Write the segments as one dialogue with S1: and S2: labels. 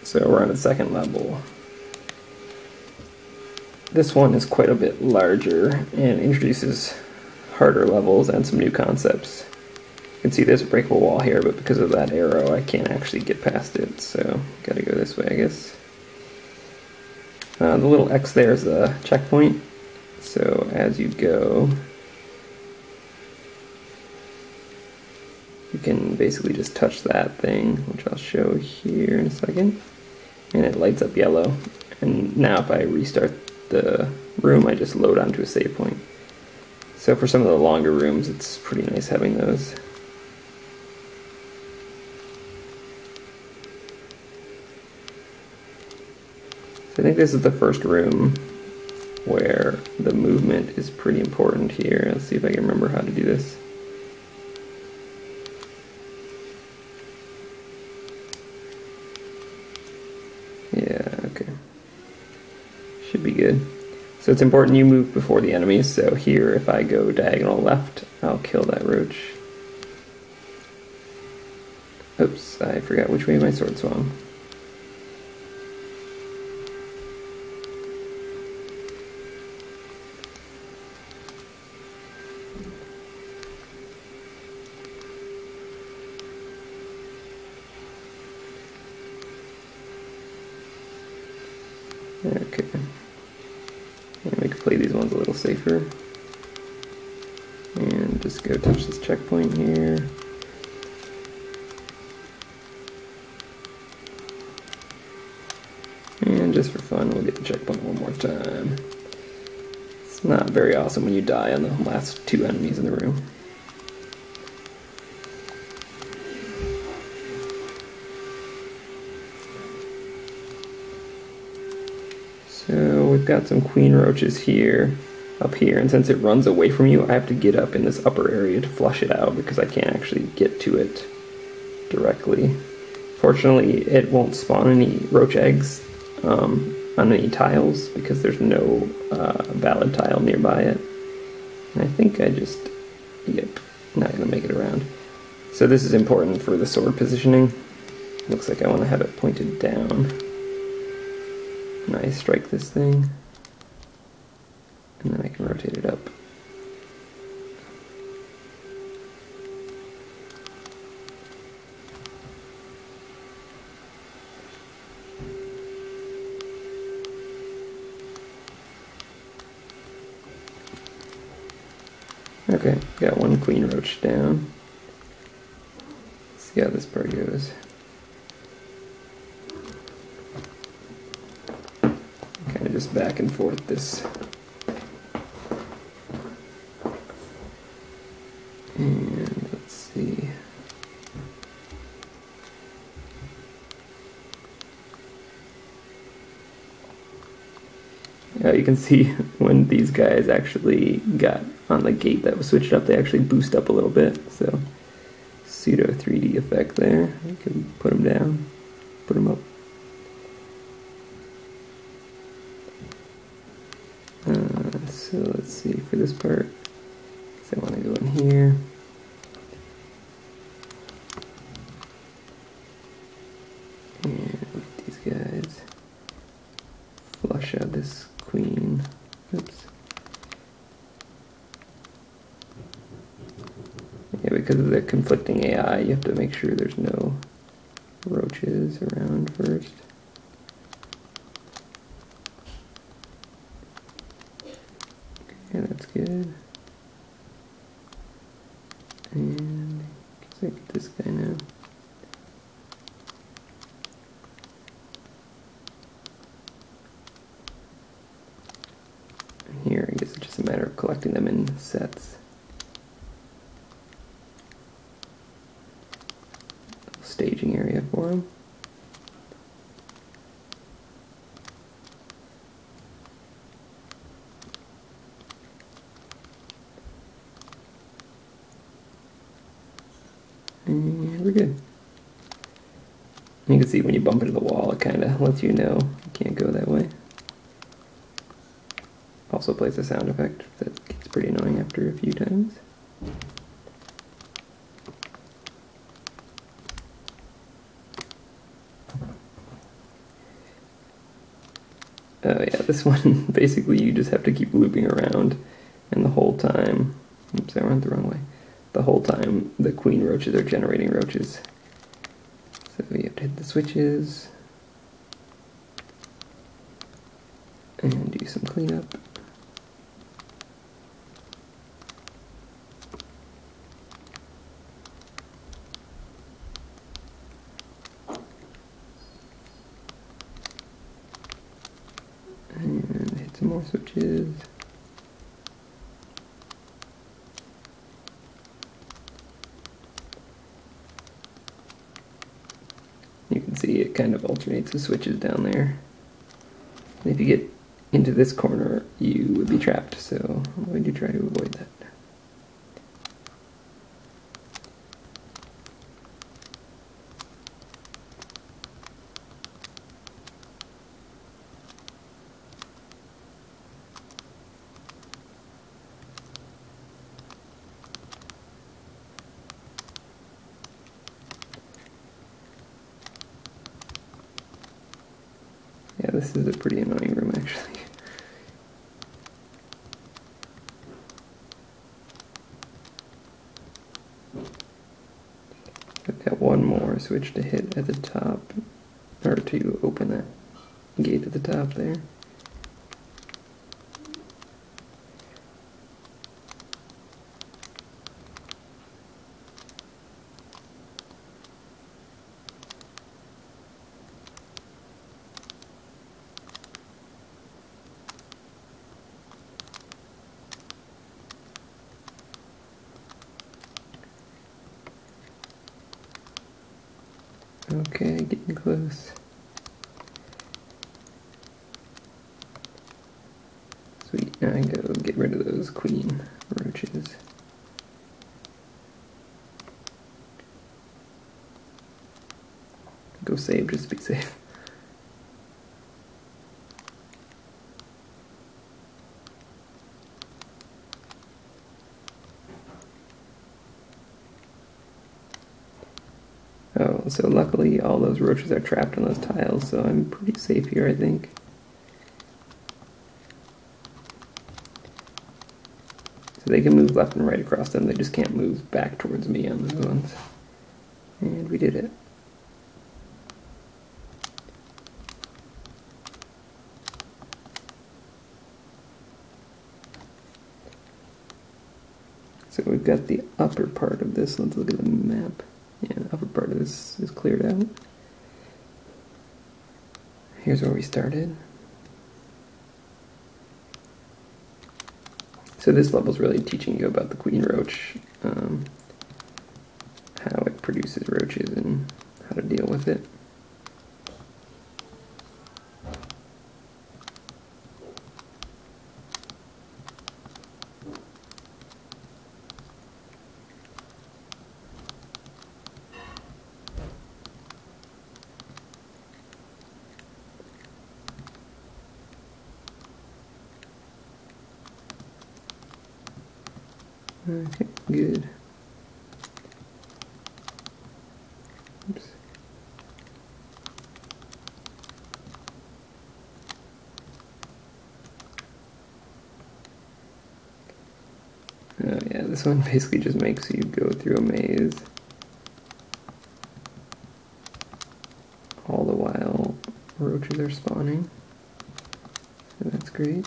S1: So we're on the second level. This one is quite a bit larger and introduces harder levels and some new concepts. You can see there's a breakable wall here, but because of that arrow I can't actually get past it, so gotta go this way, I guess. The little X there is the checkpoint, so as you go, you can basically just touch that thing, which I'll show here in a second, and it lights up yellow. And now if I restart the room, I just load onto a save point. So for some of the longer rooms, it's pretty nice having those. So I think this is the first room where the movement is pretty important here. Let's see if I can remember how to do this. Yeah, okay. Should be good. So it's important you move before the enemies, so here if I go diagonal left, I'll kill that roach. Oops, I forgot which way my sword swung. Okay. And we can play these ones a little safer. And just go touch this checkpoint here. And just for fun, we'll get the checkpoint one more time. It's not very awesome when you die on the last two enemies in the room. So we've got some queen roaches here, up here, and since it runs away from you, I have to get up in this upper area to flush it out because I can't actually get to it directly. Fortunately, it won't spawn any roach eggs on any tiles because there's no valid tile nearby it. And I think I just, yep, not gonna make it around. So this is important for the sword positioning. Looks like I want to have it pointed down. And I strike this thing, and then I can rotate it up. Okay, got one queen roach down. Let's see how this part goes. Kind of just back and forth this. And let's see. You can see when these guys actually got on the gate that was switched up, they actually boost up a little bit. So pseudo 3D effect there. You can put them down, put them up. So let's see for this part. So I want to go in here. And with these guys, flush out this queen. Oops. Yeah, because of the conflicting AI, you have to make sure there's no roaches around first. Okay, that's good. And I guess I get this guy now. And here, I guess it's just a matter of collecting them in sets. Staging area for them. And we're good. You can see when you bump into the wall, it kind of lets you know you can't go that way. Also plays a sound effect that gets pretty annoying after a few times. Oh yeah, this one, basically you just have to keep looping around, and the whole time, oops, I went the wrong way. The whole time the queen roaches are generating roaches. So you have to hit the switches, and do some cleanup. And hit some more switches. You can see it kind of alternates the switches down there. And if you get into this corner, you would be trapped, so I'm going to try to avoid that. Yeah, this is a pretty annoying room, actually. I've got one more switch to hit at the top, or to open that gate at the top there. Okay, getting close. Sweet, now I can go get rid of those queen roaches. Go save just to be safe. Oh, so luckily all those roaches are trapped on those tiles, so I'm pretty safe here, I think. So they can move left and right across them, they just can't move back towards me on those ones. And we did it. So we've got the upper part of this, let's look at the map. Yeah, the upper part of this is cleared out. Here's where we started. So this level's really teaching you about the queen roach, how it produces roaches and how to deal with it. Okay, good. Oops. Oh yeah, this one basically just makes you go through a maze. All the while roaches are spawning. So that's great.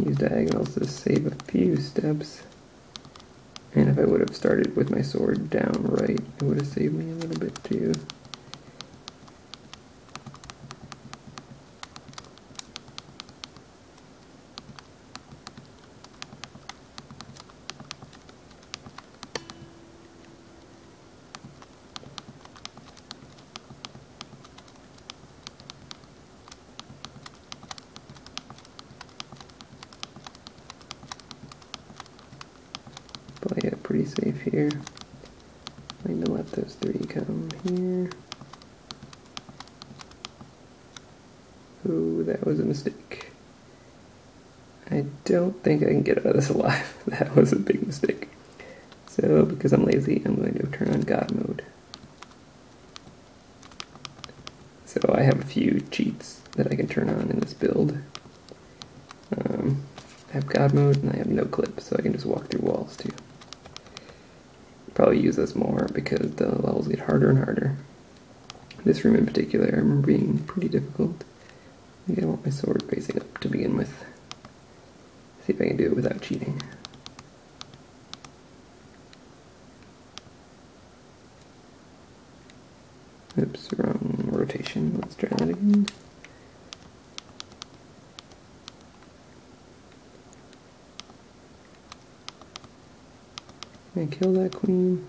S1: Use diagonals to save a few steps. And if I would have started with my sword down right, it would have saved me a little bit too. Play it pretty safe here. I'm going to let those three come here. Ooh, that was a mistake. I don't think I can get out of this alive. That was a big mistake. So, because I'm lazy, I'm going to turn on God mode. So I have a few cheats that I can turn on in this build. I have God mode and I have no clip, so I can just walk through walls too. Probably use this more because the levels get harder and harder. This room in particular I remember being pretty difficult. I think I want my sword facing up to begin with. See if I can do it without cheating. Oops, wrong rotation. Let's try that again. Can I kill that queen?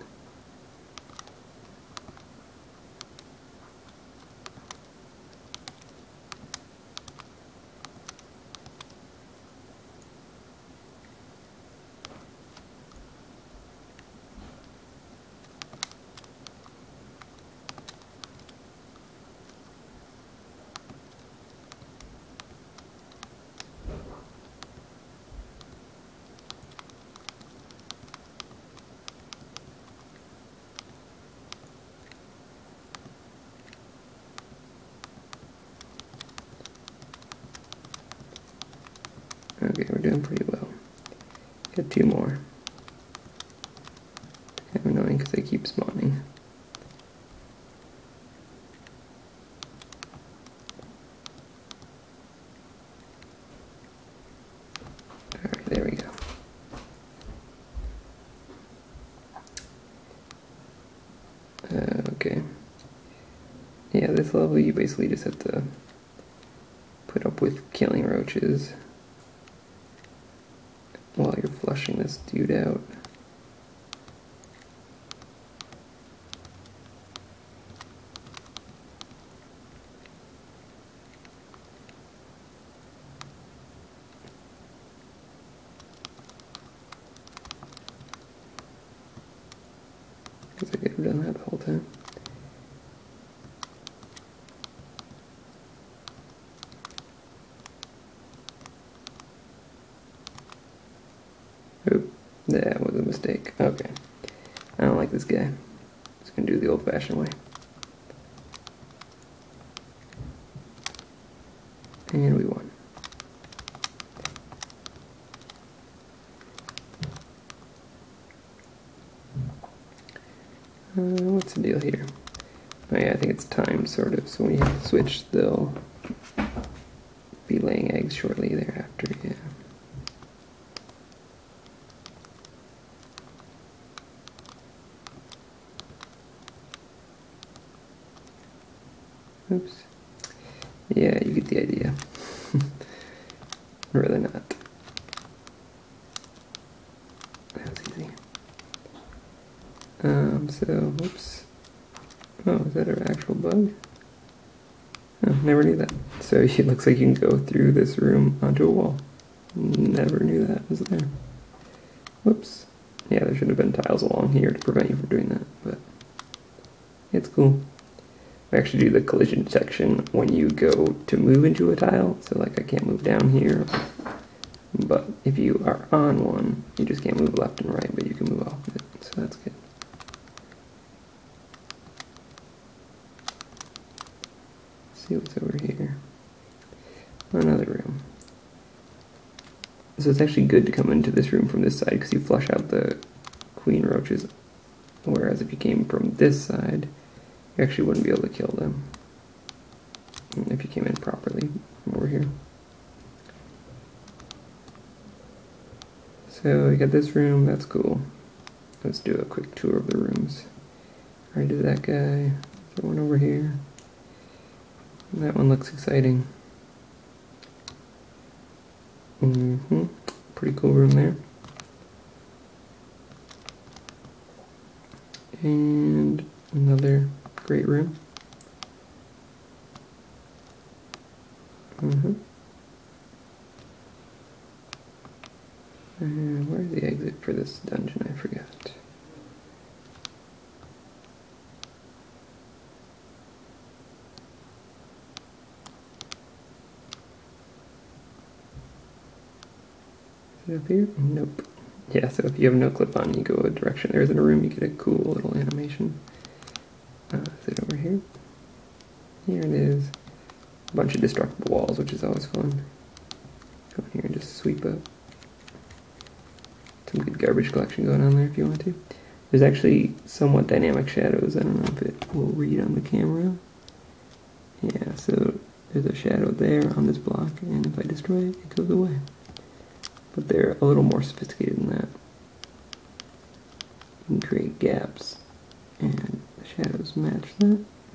S1: Okay, we're doing pretty well. Got two more. Kind of annoying because they keep spawning. Alright, there we go. Okay. Yeah, this level you basically just have to put up with killing roaches while you're flushing this dude out. Guess I could have done that the whole time. Oop, that was a mistake. Okay. I don't like this guy. Just gonna do it the old-fashioned way. And we won. What's the deal here? Oh yeah, I think it's timed, sort of. So when you switch, they'll be laying eggs shortly thereafter, yeah. Oops. Yeah, you get the idea. I'd rather not. That's easy. So, whoops. Oh, is that an actual bug? Oh, never knew that. So it looks like you can go through this room onto a wall. Never knew that was there. Whoops. Yeah, there should have been tiles along here to prevent you from doing that, but it's cool. We actually do the collision detection when you go to move into a tile, so like I can't move down here, but if you are on one, you just can't move left and right, but you can move off of it, so that's good. Let's see what's over here. Another room. So it's actually good to come into this room from this side because you flush out the queen roaches, whereas if you came from this side, you actually wouldn't be able to kill them if you came in properly from over here. So we got this room, that's cool. Let's do a quick tour of the rooms. Already did that guy. Throw one over here. That one looks exciting. Pretty cool room there. And another great room. And where's the exit for this dungeon? I forgot. Is it up here? Nope. Yeah, so if you have no clip on, you go a direction there isn't a room, you get a cool little animation. Is it over here? Here it is. A bunch of destructible walls, which is always fun. Go in here and just sweep up. Some good garbage collection going on there if you want to. There's actually somewhat dynamic shadows. I don't know if it will read on the camera. Yeah, so there's a shadow there on this block, and if I destroy it, it goes away. But they're a little more sophisticated than that. You can create gaps, and the shadows match that.